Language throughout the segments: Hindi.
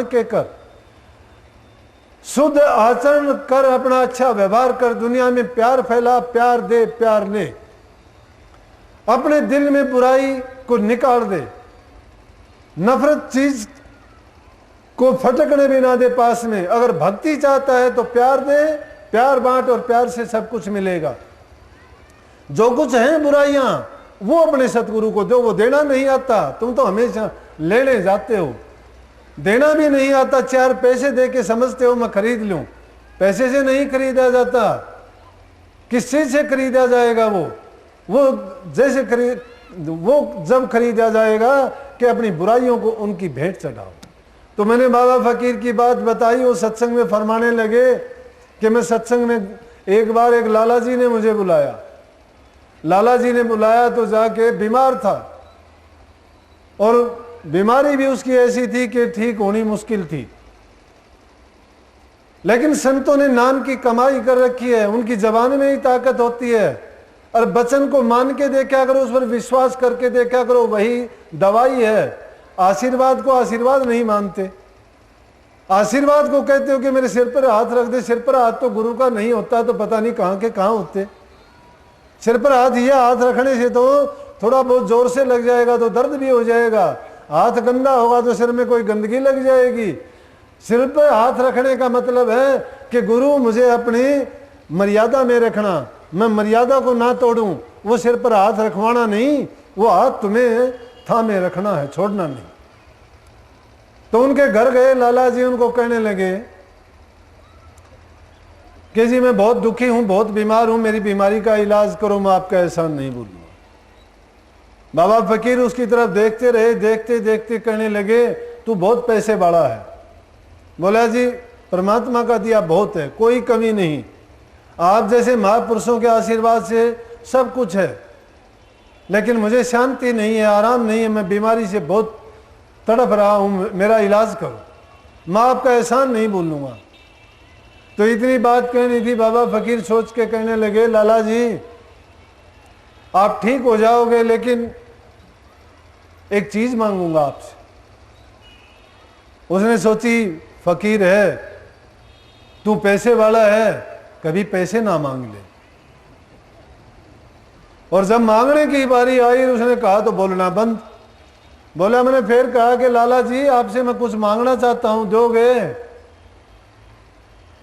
के कर, शुद्ध आचरण कर, अपना अच्छा व्यवहार कर, दुनिया में प्यार फैला, प्यार दे, प्यार ले, अपने दिल में बुराई को निकाल दे, नफरत चीज को फटकने भी ना दे पास में। अगर भक्ति चाहता है तो प्यार दे, प्यार बांट और प्यार से सब कुछ मिलेगा। जो कुछ है बुराइयां वो अपने सतगुरु को दो। वो देना नहीं आता, तुम तो हमेशा लेने जाते हो। देना भी नहीं आता, चार पैसे दे के समझते हो मैं खरीद लूं। पैसे से नहीं खरीदा जाता। किस चीज से खरीदा जाएगा? वो जैसे वो जब खरीदा जाएगा कि अपनी बुराइयों को उनकी भेंट चढ़ाओ। तो मैंने बाबा फकीर की बात बताई। वो सत्संग में फरमाने लगे कि मैं सत्संग में एक बार एक लाला जी ने मुझे बुलाया। लाला जी ने बुलाया तो जाके बीमार था और बीमारी भी उसकी ऐसी थी कि ठीक होनी मुश्किल थी। लेकिन संतों ने नाम की कमाई कर रखी है, उनकी जबान में ही ताकत होती है। और वचन को मान के देखा करो, उस पर विश्वास करके देखा करो, वही दवाई है। आशीर्वाद को आशीर्वाद नहीं मानते। आशीर्वाद को कहते हो कि मेरे सिर पर हाथ रख दे। सिर पर हाथ तो गुरु का नहीं होता तो पता नहीं कहां के कहां होते। सिर पर हाथ, यह हाथ रखने से तो थोड़ा बहुत जोर से लग जाएगा तो दर्द भी हो जाएगा। हाथ गंदा होगा तो सिर में कोई गंदगी लग जाएगी। सिर पर हाथ रखने का मतलब है कि गुरु मुझे अपनी मर्यादा में रखना, मैं मर्यादा को ना तोड़ूं। वो सिर पर हाथ रखवाना नहीं, वो हाथ तुम्हें थामे रखना है, छोड़ना नहीं। तो उनके घर गए लाला जी, उनको कहने लगे कि जी मैं बहुत दुखी हूं, बहुत बीमार हूं, मेरी बीमारी का इलाज करो, मैं आपका एहसान नहीं भूलूंगा। बाबा फकीर उसकी तरफ देखते रहे, देखते देखते कहने लगे तू बहुत पैसे वाला है। बोला जी परमात्मा का दिया बहुत है, कोई कमी नहीं। आप जैसे महापुरुषों के आशीर्वाद से सब कुछ है, लेकिन मुझे शांति नहीं है, आराम नहीं है, मैं बीमारी से बहुत तड़प रहा हूं, मेरा इलाज करो, मैं आपका एहसान नहीं भूलूंगा। तो इतनी बात कहनी थी। बाबा फकीर सोच के कहने लगे लाला जी आप ठीक हो जाओगे, लेकिन एक चीज मांगूंगा आपसे। उसने सोची फकीर है, तू पैसे वाला है, कभी पैसे ना मांग ले। और जब मांगने की बारी आई उसने कहा तो बोलना बंद। बोला मैंने फिर कहा कि लाला जी आपसे मैं कुछ मांगना चाहता हूं, दोगे?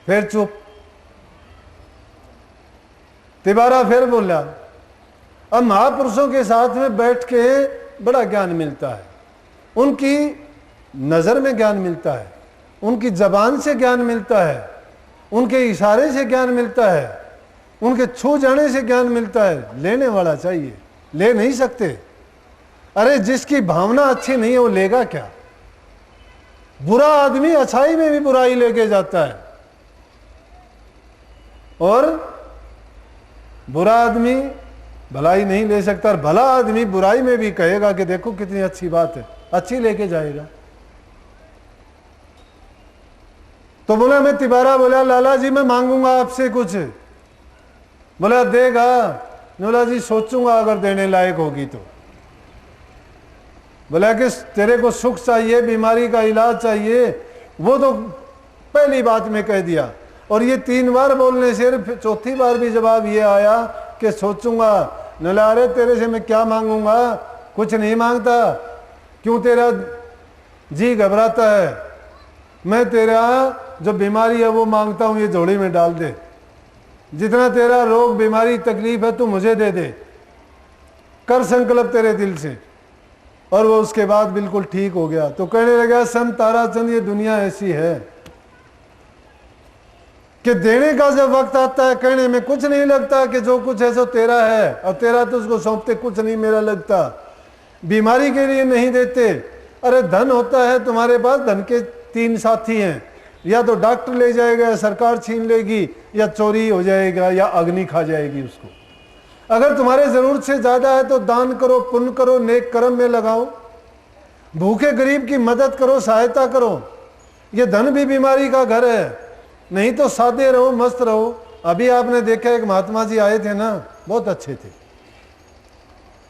फिर चुप। तिबारा फिर बोला। अब महापुरुषों के साथ में बैठ के बड़ा ज्ञान मिलता है, उनकी नजर में ज्ञान मिलता है, उनकी जबान से ज्ञान मिलता है, उनके इशारे से ज्ञान मिलता है, उनके छू जाने से ज्ञान मिलता है। लेने वाला चाहिए, ले नहीं सकते। अरे जिसकी भावना अच्छी नहीं है वो लेगा क्या? बुरा आदमी अच्छाई में भी बुराई लेके जाता है, और बुरा आदमी भलाई नहीं ले सकता, और भला आदमी बुराई में भी कहेगा कि देखो कितनी अच्छी बात है, अच्छी लेके जाएगा। तो बोला मैं तिबारा बोला लाला जी मैं मांगूंगा आपसे कुछ। बोला देगा? बोला जी सोचूंगा अगर देने लायक होगी तो। बोला कि तेरे को सुख चाहिए, बीमारी का इलाज चाहिए, वो तो पहली बात में कह दिया। और ये 3 बार बोलने से चौथी बार भी जवाब ये आया कि सोचूंगा। नला अरे तेरे से मैं क्या मांगूंगा, कुछ नहीं मांगता। क्यों तेरा जी घबराता है? मैं तेरा जो बीमारी है वो मांगता हूं, ये झोली में डाल दे। जितना तेरा रोग बीमारी तकलीफ है तू मुझे दे दे, कर संकल्प तेरे दिल से। और वो उसके बाद बिल्कुल ठीक हो गया। तो कहने लगा संत ताराचंद ये दुनिया ऐसी है कि देने का जब वक्त आता है कहने में कुछ नहीं लगता कि जो कुछ है सो तेरा है, और तेरा तो उसको सौंपते कुछ नहीं मेरा लगता। बीमारी के लिए नहीं देते। अरे धन होता है तुम्हारे पास, धन के 3 साथी हैं, या तो डॉक्टर ले जाएगा, या सरकार छीन लेगी, या चोरी हो जाएगा, या अग्नि खा जाएगी उसको। अगर तुम्हारे जरूरत से ज्यादा है तो दान करो, पुण्य करो, नेक कर्म में लगाओ, भूखे गरीब की मदद करो, सहायता करो। ये धन भी बीमारी का घर है। नहीं तो सादे रहो, मस्त रहो। अभी आपने देखा एक महात्मा जी आए थे ना, बहुत अच्छे थे,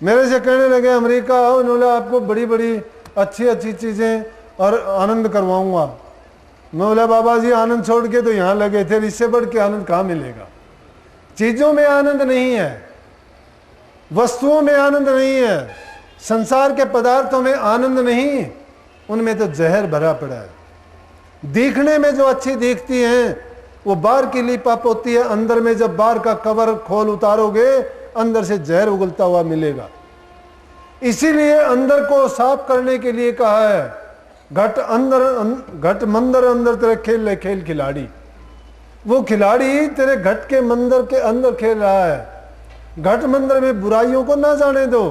मेरे से कहने लगे अमेरिका आओ, उन्होंने आपको बड़ी बड़ी अच्छी अच्छी चीजें और आनंद करवाऊंगा। मैं बोला बाबा जी आनंद छोड़ के तो यहाँ लगे थे, इससे बढ़ के आनंद कहाँ मिलेगा। चीजों में आनंद नहीं है, वस्तुओं में आनंद नहीं है, संसार के पदार्थों में आनंद नहीं, उनमें तो जहर भरा पड़ा है। दिखने में जो अच्छी दिखती हैं वो बाहर की लिपाप होती है, अंदर में जब बाहर का कवर खोल उतारोगे अंदर से जहर उगलता हुआ मिलेगा। इसीलिए अंदर को साफ करने के लिए कहा है, घट मंदिर अंदर तेरे खेल ले खेल खिलाड़ी। वो खिलाड़ी तेरे घट के मंदिर के अंदर खेल रहा है। घट मंदिर में बुराइयों को ना जाने दो,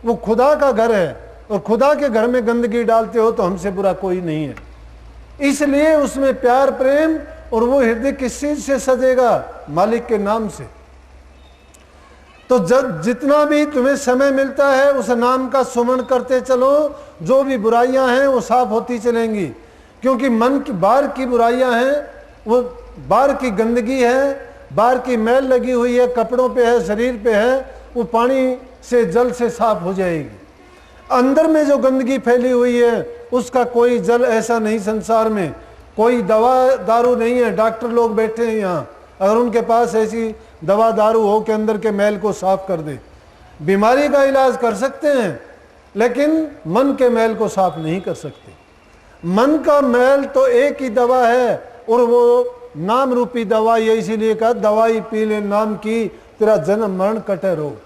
वो खुदा का घर है और खुदा के घर में गंदगी डालते हो तो हमसे बुरा कोई नहीं है। इसलिए उसमें प्यार प्रेम, और वो हृदय किस चीज से सजेगा? मालिक के नाम से। तो जब जितना भी तुम्हें समय मिलता है उस नाम का सुमरण करते चलो, जो भी बुराइयां हैं वो साफ होती चलेंगी। क्योंकि मन की बाहर की बुराइयां हैं, वो बाहर की गंदगी है, बाहर की मैल लगी हुई है, कपड़ों पे है, शरीर पे है, वो पानी से जल से साफ हो जाएगी। अंदर में जो गंदगी फैली हुई है उसका कोई जल ऐसा नहीं संसार में, कोई दवा दारू नहीं है। डॉक्टर लोग बैठे हैं यहाँ, अगर उनके पास ऐसी दवा दारू हो कि अंदर के मैल को साफ कर दे, बीमारी का इलाज कर सकते हैं, लेकिन मन के मैल को साफ नहीं कर सकते। मन का मैल तो एक ही दवा है, और वो नाम रूपी दवाई है। इसीलिए कहा दवाई पी ले नाम की, तेरा जन्म मरण कटे रोग।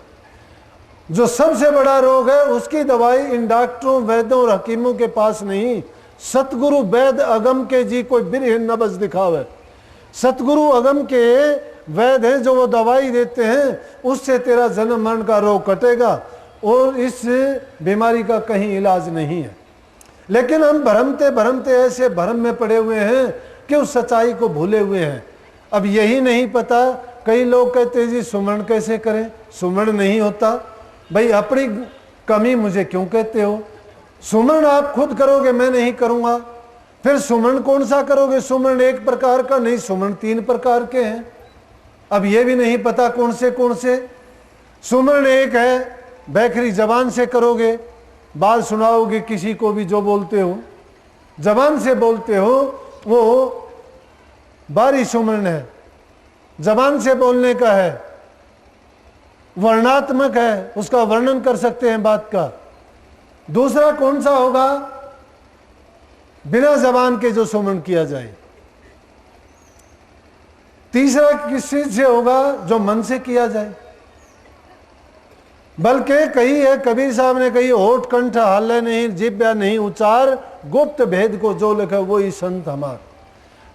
जो सबसे बड़ा रोग है उसकी दवाई इन डॉक्टरों वैद्यों और हकीमों के पास नहीं। सतगुरु वैद अगम के जी कोई बिरह नबज दिखावे। सतगुरु अगम के वैद हैं जो वो दवाई देते हैं, उससे तेरा जन्म मरण का रोग कटेगा, और इस बीमारी का कहीं इलाज नहीं है। लेकिन हम भरमते भरमते ऐसे भरम में पड़े हुए हैं कि उस सच्चाई को भूले हुए हैं। अब यही नहीं पता, कई लोग कहते हैं जी सुमरण कैसे करें, सुमरण नहीं होता। भाई अपनी कमी मुझे क्यों कहते हो? सुमरण आप खुद करोगे, मैं नहीं करूंगा। फिर सुमरण कौन सा करोगे? सुमरण एक प्रकार का नहीं, सुमरण 3 प्रकार के हैं। अब ये भी नहीं पता कौन से। सुमरण एक है, बैखरी जबान से करोगे, बात सुनाओगे किसी को भी जो बोलते हो, जबान से बोलते हो, वो बारी सुमरण है, जबान से बोलने का है, वर्णात्मक है, उसका वर्णन कर सकते हैं बात का। दूसरा कौन सा होगा? बिना जबान के जो सुमरण किया जाए। तीसरा किस चीज से होगा? जो मन से किया जाए। बल्कि कही है कबीर साहब ने कही, होठ कंठ हाले नहीं, जिब्या नहीं उचार, गुप्त भेद को जो लिखा वही संत हमार।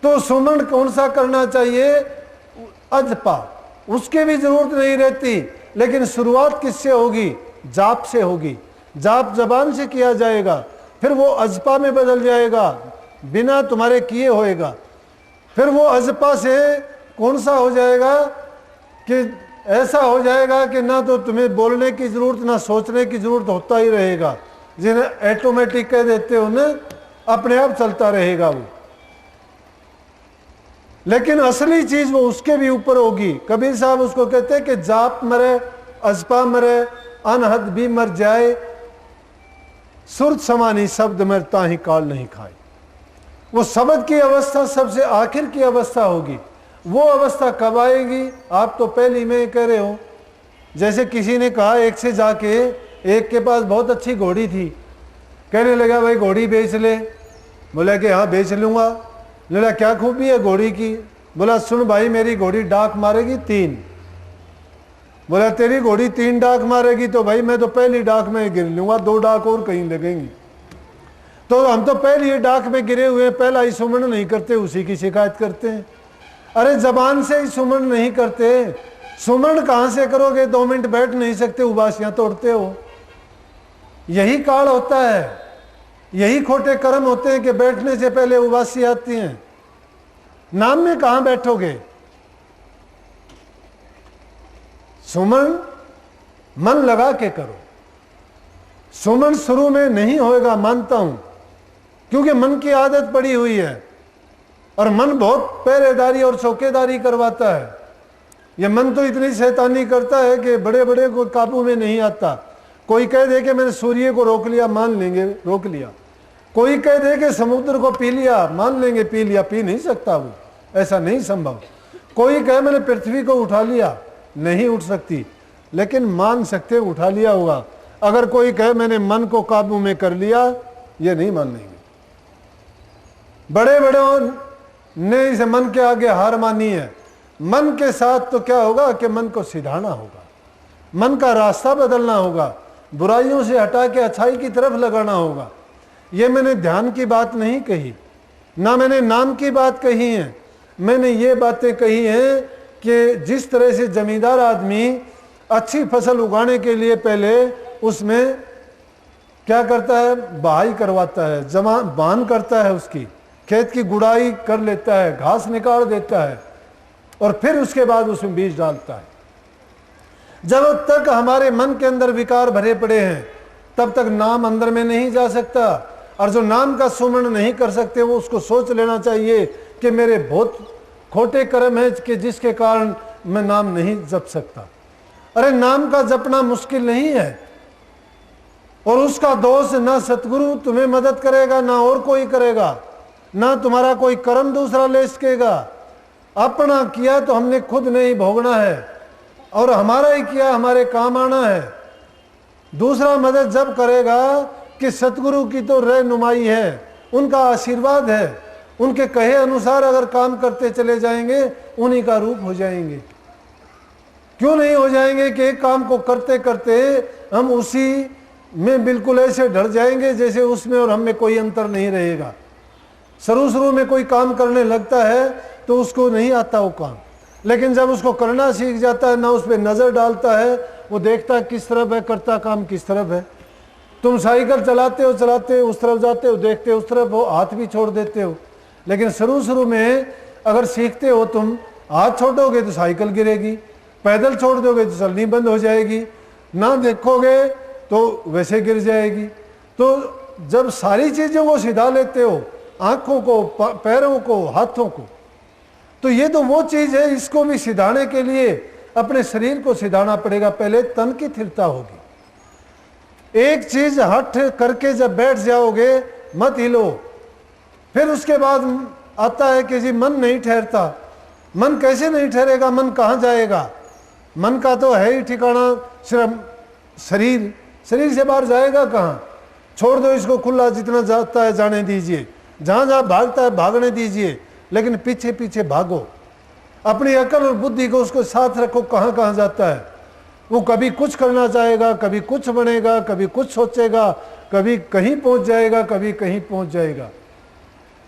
तो सुमरण कौन सा करना चाहिए? अजपा, उसके भी जरूरत नहीं रहती, लेकिन शुरुआत किससे होगी? जाप से होगी। जाप जबान से किया जाएगा, फिर वो अजपा में बदल जाएगा, बिना तुम्हारे किए होएगा। फिर वो अजपा से कौन सा हो जाएगा कि ऐसा हो जाएगा कि ना तो तुम्हें बोलने की जरूरत ना सोचने की जरूरत, होता ही रहेगा। जिन्हें ऑटोमेटिक कह देते हो ना, अपने आप चलता रहेगा वो। लेकिन असली चीज वो उसके भी ऊपर होगी। कबीर साहब उसको कहते हैं कि जाप मरे, अजपा मरे, अनहद भी मर जाए, सुरत समानी शब्द मरता ही काल नहीं खाए। वो शब्द की अवस्था सबसे आखिर की अवस्था होगी। वो अवस्था कब आएगी? आप तो पहली में कह रहे हो। जैसे किसी ने कहा एक से जाके, एक के पास बहुत अच्छी घोड़ी थी, कहने लगा भाई घोड़ी बेच ले। बोला कि हाँ बेच लूंगा। बोला क्या खूबी है घोड़ी की? बोला सुन भाई मेरी घोड़ी डाक मारेगी 3। बोला तेरी घोड़ी 3 डाक मारेगी तो भाई मैं तो पहली डाक में गिर लूंगा, 2 डाक और कहीं लगेंगी। तो हम तो पहली ही डाक में गिरे हुए, पहला ही सुमरण नहीं करते, उसी की शिकायत करते हैं। अरे जबान से ही सुमरण नहीं करते, सुमरण कहां से करोगे? 2 मिनट बैठ नहीं सकते, उबासियां तोड़ते हो। यही काल होता है, यही खोटे कर्म होते हैं कि बैठने से पहले उबासी आती हैं। नाम में कहां बैठोगे? सुमन मन लगा के करो। सुमन शुरू में नहीं होएगा, मानता हूं, क्योंकि मन की आदत पड़ी हुई है और मन बहुत पहरेदारी और चौकीदारी करवाता है। यह मन तो इतनी शैतानी करता है कि बड़े बड़े को काबू में नहीं आता। कोई कह दे कि मैंने सूर्य को रोक लिया, मान लेंगे रोक लिया। कोई कह दे कि समुद्र को पी लिया, मान लेंगे पी लिया, पी नहीं सकता वो, ऐसा नहीं संभव। कोई कहे मैंने पृथ्वी को उठा लिया, नहीं उठ सकती, लेकिन मान सकते उठा लिया होगा। अगर कोई कहे मैंने मन को काबू में कर लिया, ये नहीं मान लेंगे। बड़े बड़े ने इस मन के आगे हार मानी है। मन के साथ तो क्या होगा कि मन को सिधाना होगा, मन का रास्ता बदलना होगा, बुराइयों से हटा के अच्छाई की तरफ लगाना होगा। ये मैंने ध्यान की बात नहीं कही, ना मैंने नाम की बात कही है। मैंने ये बातें कही हैं कि जिस तरह से जमींदार आदमी अच्छी फसल उगाने के लिए पहले उसमें क्या करता है, बहाई करवाता है, जमा बान करता है, उसकी खेत की गुड़ाई कर लेता है, घास निकाल देता है, और फिर उसके बाद उसमें बीज डालता है। जब तक हमारे मन के अंदर विकार भरे पड़े हैं तब तक नाम अंदर में नहीं जा सकता। और जो नाम का सुमरण नहीं कर सकते वो उसको सोच लेना चाहिए कि मेरे बहुत खोटे कर्म हैं कि जिसके कारण मैं नाम नहीं जप सकता। अरे नाम का जपना मुश्किल नहीं है, और उसका दोष ना सतगुरु तुम्हें मदद करेगा, ना और कोई करेगा, ना तुम्हारा कोई कर्म दूसरा ले सकेगा। अपना किया तो हमने खुद नहीं भोगना है, और हमारा ही किया हमारे काम आना है। दूसरा मदद जब करेगा कि सतगुरु की तो रहनुमाई है, उनका आशीर्वाद है, उनके कहे अनुसार अगर काम करते चले जाएंगे उन्हीं का रूप हो जाएंगे। क्यों नहीं हो जाएंगे कि एक काम को करते करते हम उसी में बिल्कुल ऐसे ढल जाएंगे जैसे उसमें और हम में कोई अंतर नहीं रहेगा। शुरू में कोई काम करने लगता है तो उसको नहीं आता वो काम, लेकिन जब उसको करना सीख जाता है, ना उस पर नज़र डालता है, वो देखता है किस तरफ है, करता काम किस तरफ है। तुम साइकिल चलाते हो उस तरफ जाते हो, देखते हो उस तरफ हो, हाथ भी छोड़ देते हो। लेकिन शुरू में अगर सीखते हो तुम, हाथ छोड़ोगे तो साइकिल गिरेगी, पैदल छोड़ दोगे तो चलनी बंद हो जाएगी, ना देखोगे तो वैसे गिर जाएगी। तो जब सारी चीज़ों को सिधा लेते हो, आँखों को, पैरों को, हाथों को, तो ये तो वो चीज़ है, इसको भी सिधाने के लिए अपने शरीर को सिधाना पड़ेगा। पहले तन की स्थिरता होगी। एक चीज हट करके जब बैठ जाओगे, मत हिलो, फिर उसके बाद आता है कि जी मन नहीं ठहरता। मन कैसे नहीं ठहरेगा, मन कहाँ जाएगा? मन का तो है ही ठिकाना सिर्फ शरीर, शरीर से बाहर जाएगा कहाँ? छोड़ दो इसको खुला, जितना जाता है जाने दीजिए, जहाँ जहाँ भागता है भागने दीजिए, लेकिन पीछे पीछे भागो। अपनी अकल और बुद्धि को उसको साथ रखो, कहाँ कहाँ जाता है वो। कभी कुछ करना चाहेगा, कभी कुछ बनेगा, कभी कुछ सोचेगा, कभी कहीं पहुंच जाएगा, कभी कहीं पहुंच जाएगा।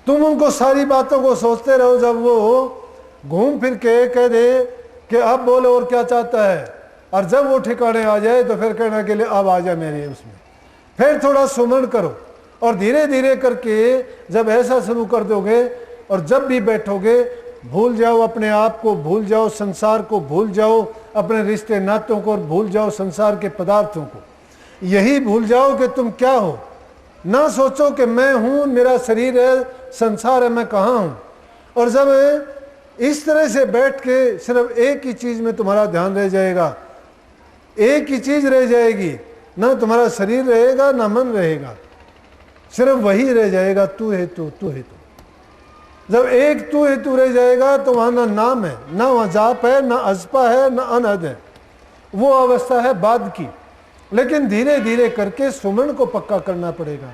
तुम उनको सारी बातों को सोचते रहो, जब वो घूम फिर के कह दे कि अब बोलो और क्या चाहता है, और जब वो ठिकाने आ जाए तो फिर कहना के लिए अब आ जाए मेरे उसमें। फिर थोड़ा सुमरण करो, और धीरे धीरे करके जब ऐसा शुरू कर दोगे, और जब भी बैठोगे भूल जाओ अपने आप को, भूल जाओ संसार को, भूल जाओ अपने रिश्ते नातों को, और भूल जाओ संसार के पदार्थों को। यही भूल जाओ कि तुम क्या हो। ना सोचो कि मैं हूँ, मेरा शरीर है, संसार है, मैं कहाँ हूँ। और जब इस तरह से बैठ के सिर्फ एक ही चीज़ में तुम्हारा ध्यान रह जाएगा, एक ही चीज़ रह जाएगी, ना तुम्हारा शरीर रहेगा ना मन रहेगा, सिर्फ वही रह जाएगा, तू है तू, तू है तू। जब एक तू है तू रह जाएगा तो वहाँ ना नाम है, ना वहाँ जाप है, ना अजपा है, ना अनहद है। वो अवस्था है बाद की। लेकिन धीरे धीरे करके सुमरण को पक्का करना पड़ेगा।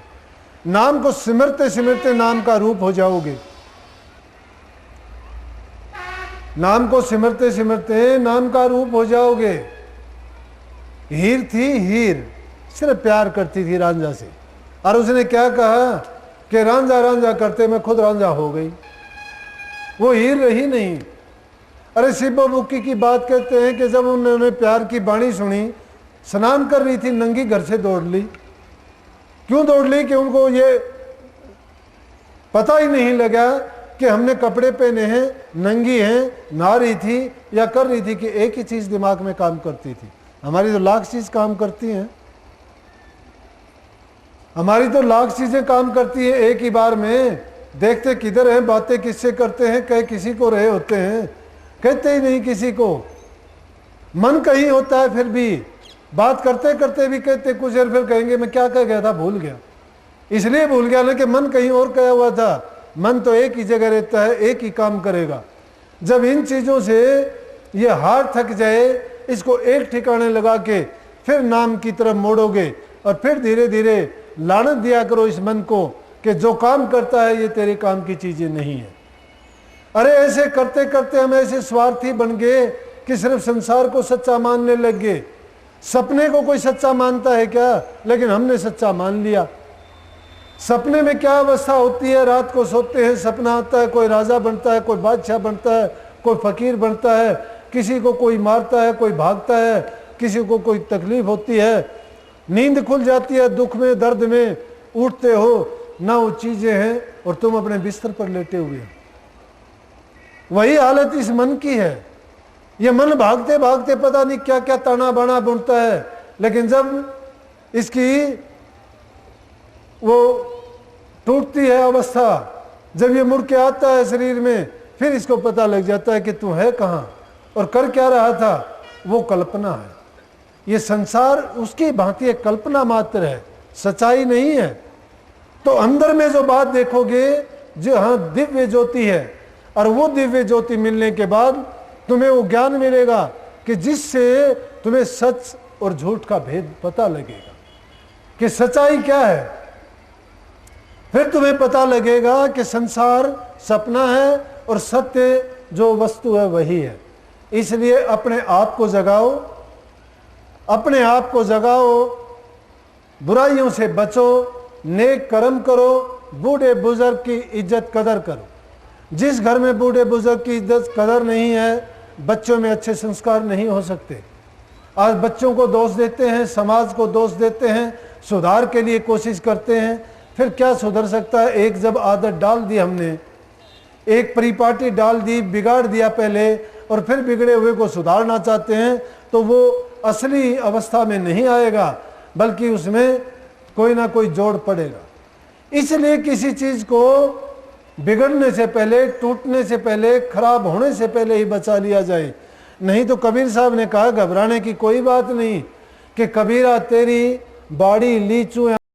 नाम को सिमरते सिमरते नाम का रूप हो जाओगे। नाम को सिमरते सिमरते नाम का रूप हो जाओगे। हीर थी, हीर सिर्फ प्यार करती थी रांझा से, और उसने क्या कहा कि रांझा रांझा करते मैं खुद रांझा हो गई। वो हीर रही नहीं। अरे शिव मुक्की की बात कहते हैं कि जब उन्होंने प्यार की बाणी सुनी, स्नान कर रही थी, नंगी घर से दौड़ ली। क्यों दौड़ ली? कि उनको ये पता ही नहीं लगा कि हमने कपड़े पहने हैं, नंगी हैं, नहा रही थी या कर रही थी, कि एक ही चीज दिमाग में काम करती थी। हमारी तो लाख चीज काम करती हैं, हमारी तो लाख चीजें काम करती है एक ही बार में। देखते किधर हैं, बातें किससे करते हैं, कह किसी को रहे होते हैं, कहते ही नहीं किसी को। मन कहीं होता है, फिर भी बात करते करते भी कहते कुछ देर, फिर कहेंगे मैं क्या कह गया था, भूल गया। इसलिए भूल गया ना कि मन कहीं और गया हुआ था। मन तो एक ही जगह रहता है, एक ही काम करेगा। जब इन चीज़ों से ये हार थक जाए, इसको एक ठिकाने लगा के फिर नाम की तरफ मोड़ोगे और फिर धीरे धीरे लानत दिया करो इस मन को कि जो काम करता है ये तेरे काम की चीज़ें नहीं है। अरे ऐसे करते करते हम ऐसे स्वार्थी बन गए कि सिर्फ संसार को सच्चा मानने लग गए। सपने को कोई सच्चा मानता है क्या? लेकिन हमने सच्चा मान लिया। सपने में क्या अवस्था होती है? रात को सोते हैं, सपना आता है, कोई राजा बनता है, कोई बादशाह बनता है, कोई फकीर बनता है, किसी को कोई मारता है, कोई भागता है, किसी को कोई तकलीफ होती है, नींद खुल जाती है, दुख में दर्द में उठते हो ना, वो चीजें हैं और तुम अपने बिस्तर पर लेटे हुए हो। वही हालत इस मन की है। ये मन भागते भागते पता नहीं क्या क्या ताना बाना बुनता है, लेकिन जब इसकी वो टूटती है अवस्था, जब ये मुड़ के आता है शरीर में, फिर इसको पता लग जाता है कि तू है कहाँ और कर क्या रहा था। वो कल्पना है। ये संसार उसकी भांति एक कल्पना मात्र है, सच्चाई नहीं है। तो अंदर में जो बात देखोगे, जो हाँ दिव्य ज्योति है, और वो दिव्य ज्योति मिलने के बाद तुम्हें वो ज्ञान मिलेगा कि जिससे तुम्हें सच और झूठ का भेद पता लगेगा कि सच्चाई क्या है। फिर तुम्हें पता लगेगा कि संसार सपना है और सत्य जो वस्तु है वही है। इसलिए अपने आप को जगाओ, अपने आप को जगाओ, बुराइयों से बचो, नेक कर्म करो, बूढ़े बुजुर्ग की इज्जत कदर करो। जिस घर में बूढ़े बुजुर्ग की इज्जत कदर नहीं है, बच्चों में अच्छे संस्कार नहीं हो सकते। आज बच्चों को दोष देते हैं, समाज को दोष देते हैं, सुधार के लिए कोशिश करते हैं, फिर क्या सुधर सकता है? एक जब आदत डाल दी हमने, एक परिपाटी डाल दी, बिगाड़ दिया पहले, और फिर बिगड़े हुए को सुधारना चाहते हैं, तो वो असली अवस्था में नहीं आएगा, बल्कि उसमें कोई ना कोई जोड़ पड़ेगा। इसलिए किसी चीज़ को बिगड़ने से पहले, टूटने से पहले, खराब होने से पहले ही बचा लिया जाए। नहीं तो कबीर साहब ने कहा घबराने की कोई बात नहीं, कि कबीरा तेरी बाड़ी लीचू